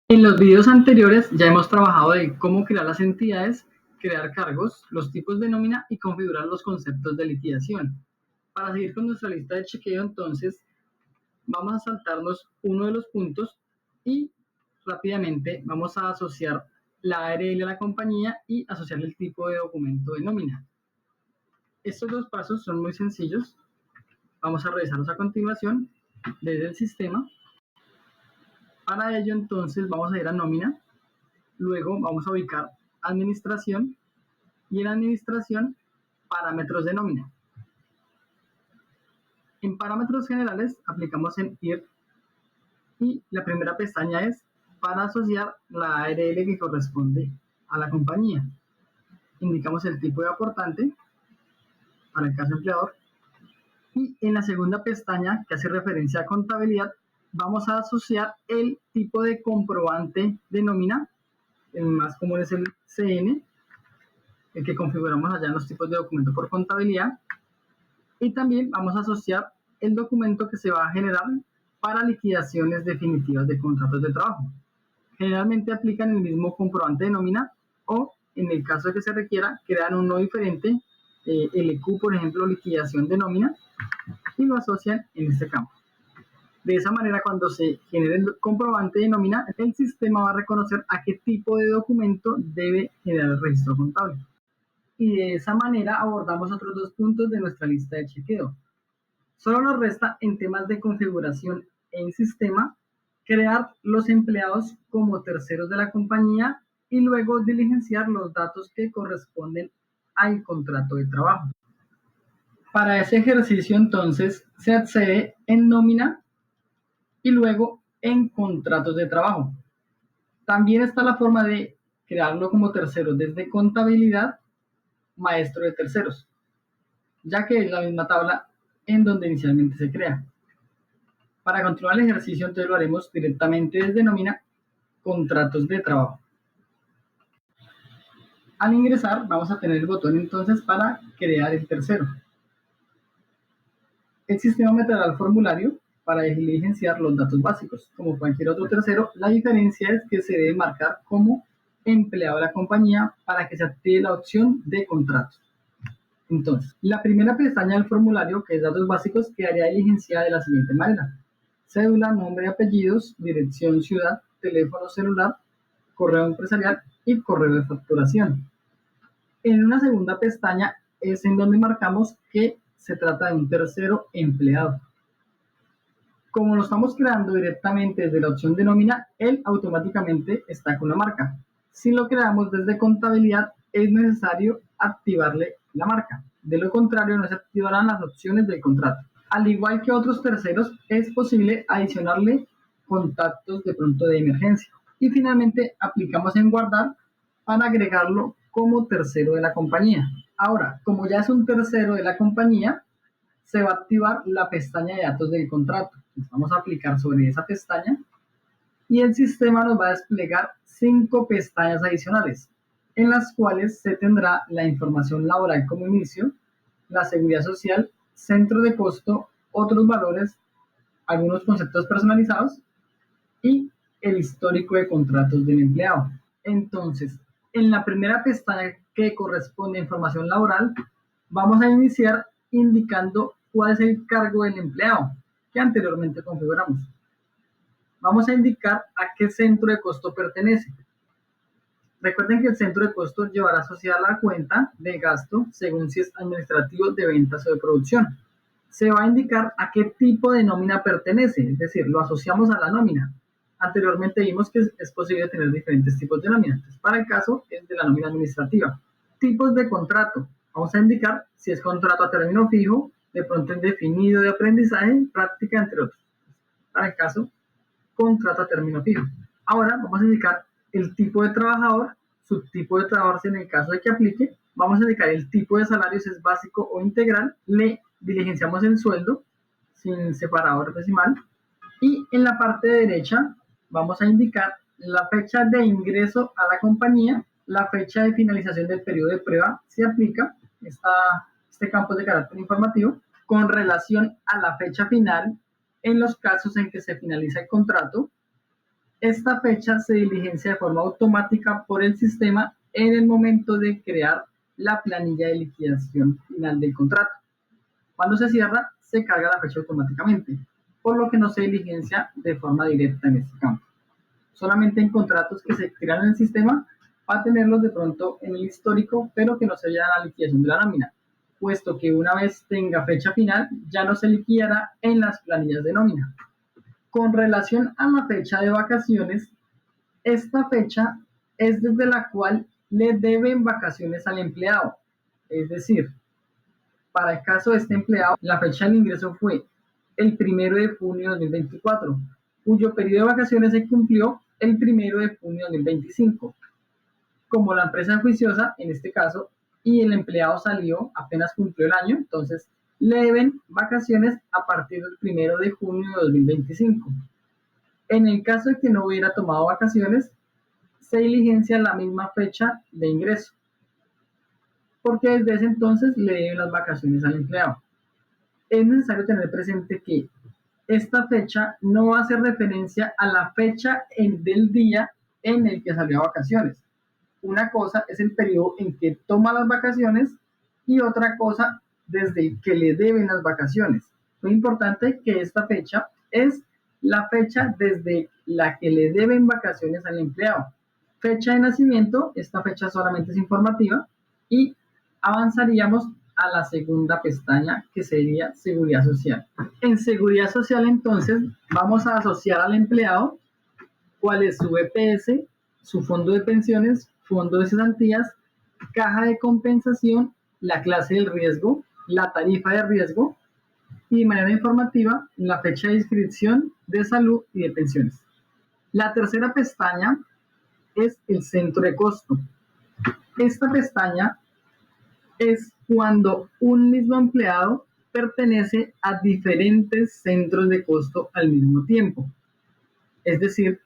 En los videos anteriores ya hemos trabajado de cómo crear las entidades, crear cargos, los tipos de nómina y configurar los conceptos de liquidación. Para seguir con nuestra lista de chequeo, entonces, vamos a saltarnos uno de los puntos y rápidamente vamos a asociar la ARL a la compañía y asociar el tipo de documento de nómina. Estos dos pasos son muy sencillos. Vamos a revisarlos a continuación desde el sistema. Para ello, entonces, vamos a ir a nómina. Luego vamos a ubicar administración y en administración parámetros de nómina. En parámetros generales aplicamos en IR y la primera pestaña es para asociar la ARL que corresponde a la compañía. Indicamos el tipo de aportante para el caso empleador y en la segunda pestaña que hace referencia a contabilidad vamos a asociar el tipo de comprobante de nómina. El más común es el CN, el que configuramos allá en los tipos de documento por contabilidad, y también vamos a asociar el documento que se va a generar para liquidaciones definitivas de contratos de trabajo. Generalmente aplican el mismo comprobante de nómina o, en el caso de que se requiera, crean uno diferente, LQ, por ejemplo, liquidación de nómina, y lo asocian en este campo. De esa manera, cuando se genere el comprobante de nómina, el sistema va a reconocer a qué tipo de documento debe generar el registro contable. Y de esa manera abordamos otros dos puntos de nuestra lista de chequeo. Solo nos resta, en temas de configuración en sistema, crear los empleados como terceros de la compañía y luego diligenciar los datos que corresponden al contrato de trabajo. Para ese ejercicio, entonces, se accede en nómina y luego en contratos de trabajo. También está la forma de crearlo como tercero desde contabilidad, maestro de terceros, ya que es la misma tabla en donde inicialmente se crea. Para continuar el ejercicio, entonces lo haremos directamente desde nómina, contratos de trabajo. Al ingresar, vamos a tener el botón entonces para crear el tercero. El sistema me traerá el formulario para diligenciar los datos básicos. Como cualquier otro tercero, la diferencia es que se debe marcar como empleado de la compañía para que se active la opción de contratos. Entonces, la primera pestaña del formulario, que es datos básicos, quedaría diligenciada de la siguiente manera: cédula, nombre y apellidos, dirección, ciudad, teléfono celular, correo empresarial y correo de facturación. En una segunda pestaña es en donde marcamos que se trata de un tercero empleado. Como lo estamos creando directamente desde la opción de nómina, él automáticamente está con la marca. Si lo creamos desde contabilidad, es necesario activarle la marca. De lo contrario, no se activarán las opciones del contrato. Al igual que otros terceros, es posible adicionarle contactos de pronto de emergencia. Y finalmente, aplicamos en guardar para agregarlo como tercero de la compañía. Ahora, como ya es un tercero de la compañía, se va a activar la pestaña de datos del contrato. Entonces vamos a aplicar sobre esa pestaña y el sistema nos va a desplegar 5 pestañas adicionales, en las cuales se tendrá la información laboral como inicio, la seguridad social, centro de costo, otros valores, algunos conceptos personalizados y el histórico de contratos del empleado. Entonces, en la primera pestaña que corresponde a información laboral, vamos a iniciar indicando cuál es el cargo del empleado que anteriormente configuramos. Vamos a indicar a qué centro de costo pertenece. Recuerden que el centro de costo llevará asociada la cuenta de gasto según si es administrativo, de ventas o de producción. Se va a indicar a qué tipo de nómina pertenece, es decir, lo asociamos a la nómina. Anteriormente vimos que es posible tener diferentes tipos de nómina. Entonces, para el caso es de la nómina administrativa. Tipos de contrato. Vamos a indicar si es contrato a término fijo, de pronto indefinido de aprendizaje, práctica, entre otros. Para el caso, contrato a término fijo. Ahora vamos a indicar el tipo de trabajador, subtipo de trabajador si en el caso de que aplique. Vamos a indicar el tipo de salario, si es básico o integral. Le diligenciamos el sueldo sin separador decimal. Y en la parte derecha vamos a indicar la fecha de ingreso a la compañía, la fecha de finalización del periodo de prueba, si aplica. Este campo es de carácter informativo, con relación a la fecha final en los casos en que se finaliza el contrato, Esta fecha se diligencia de forma automática por el sistema en el momento de crear la planilla de liquidación final del contrato. Cuando se cierra, se carga la fecha automáticamente, por lo que no se diligencia de forma directa en este campo. Solamente en contratos que se crean en el sistema va a tenerlos de pronto en el histórico, pero que no se vaya a la liquidación de la nómina, puesto que una vez tenga fecha final, ya no se liquidará en las planillas de nómina. Con relación a la fecha de vacaciones, esta fecha es desde la cual le deben vacaciones al empleado. Es decir, para el caso de este empleado, la fecha del ingreso fue el 1 de junio de 2024, cuyo periodo de vacaciones se cumplió el 1 de junio de 2025. Como la empresa es juiciosa, en este caso, y el empleado salió apenas cumplió el año, entonces le deben vacaciones a partir del 1 de junio de 2025. En el caso de que no hubiera tomado vacaciones, se diligencia la misma fecha de ingreso, porque desde ese entonces le deben las vacaciones al empleado. Es necesario tener presente que esta fecha no hace referencia a la fecha del día en el que salió a vacaciones. Una cosa es el periodo en que toma las vacaciones y otra cosa desde que le deben las vacaciones. Lo importante que esta fecha es la fecha desde la que le deben vacaciones al empleado. Fecha de nacimiento, esta fecha solamente es informativa y avanzaríamos a la segunda pestaña, que sería Seguridad Social. En Seguridad Social, entonces, vamos a asociar al empleado cuál es su EPS, su fondo de pensiones, fondo de cesantías, caja de compensación, la clase del riesgo, la tarifa de riesgo y de manera informativa la fecha de inscripción de salud y de pensiones. La tercera pestaña es el centro de costo. Esta pestaña es cuando un mismo empleado pertenece a diferentes centros de costo al mismo tiempo. Es decir,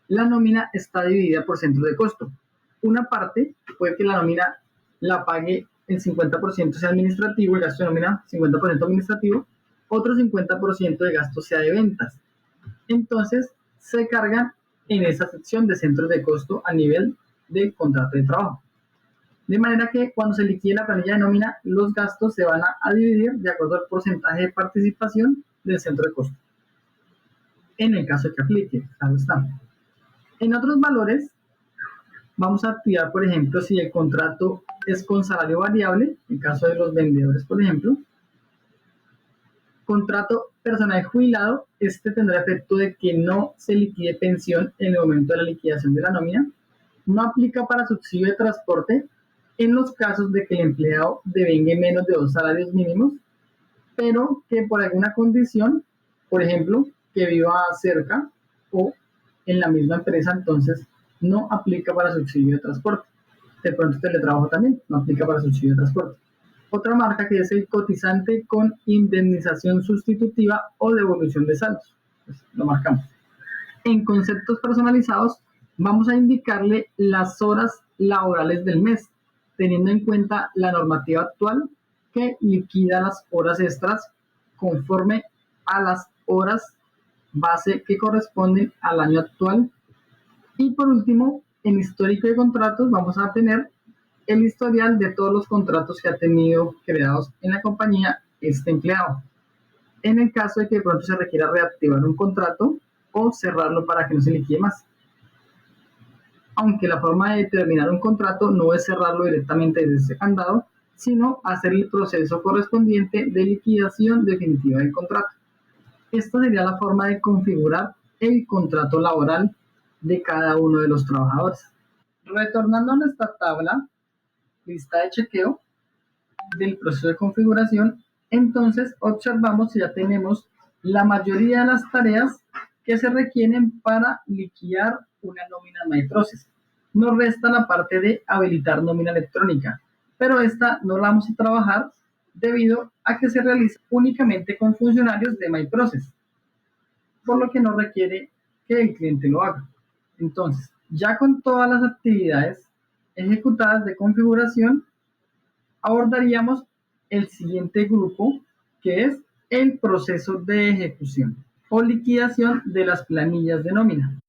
la nómina está dividida por centros de costo. Una parte puede que la nómina la pague el 50% sea administrativo, el gasto de nómina 50% administrativo, otro 50% de gasto sea de ventas. Entonces, se cargan en esa sección de centros de costo a nivel de contrato de trabajo. De manera que cuando se liquide la planilla de nómina, los gastos se van a dividir de acuerdo al porcentaje de participación del centro de costo. En el caso de que aplique, claro está. En otros valores, vamos a activar, por ejemplo, si el contrato es con salario variable, en caso de los vendedores, por ejemplo. Contrato personal jubilado, este tendrá efecto de que no se liquide pensión en el momento de la liquidación de la nómina. No aplica para subsidio de transporte en los casos de que el empleado devengue menos de 2 salarios mínimos, pero que por alguna condición, por ejemplo, que viva cerca o en la misma empresa, entonces no aplica para subsidio de transporte. De pronto teletrabajo también no aplica para subsidio de transporte. Otra marca que es el cotizante con indemnización sustitutiva o devolución de saldos. Pues lo marcamos. En conceptos personalizados vamos a indicarle las horas laborales del mes, teniendo en cuenta la normativa actual que liquida las horas extras conforme a las horas base que corresponden al año actual. Y por último, en histórico de contratos vamos a tener el historial de todos los contratos que ha tenido creados en la compañía este empleado. En el caso de que de pronto se requiera reactivar un contrato o cerrarlo para que no se liquide más. Aunque la forma de terminar un contrato no es cerrarlo directamente desde ese candado, sino hacer el proceso correspondiente de liquidación definitiva del contrato. Esta sería la forma de configurar el contrato laboral de cada uno de los trabajadores. Retornando a nuestra tabla, lista de chequeo del proceso de configuración, entonces observamos que ya tenemos la mayoría de las tareas que se requieren para liquidar una nómina MyProcess. Nos resta la parte de habilitar nómina electrónica, pero esta no la vamos a trabajar debido a que se realiza únicamente con funcionarios de MyProcess, por lo que no requiere que el cliente lo haga. Entonces, ya con todas las actividades ejecutadas de configuración, abordaríamos el siguiente grupo, que es el proceso de ejecución o liquidación de las planillas de nómina.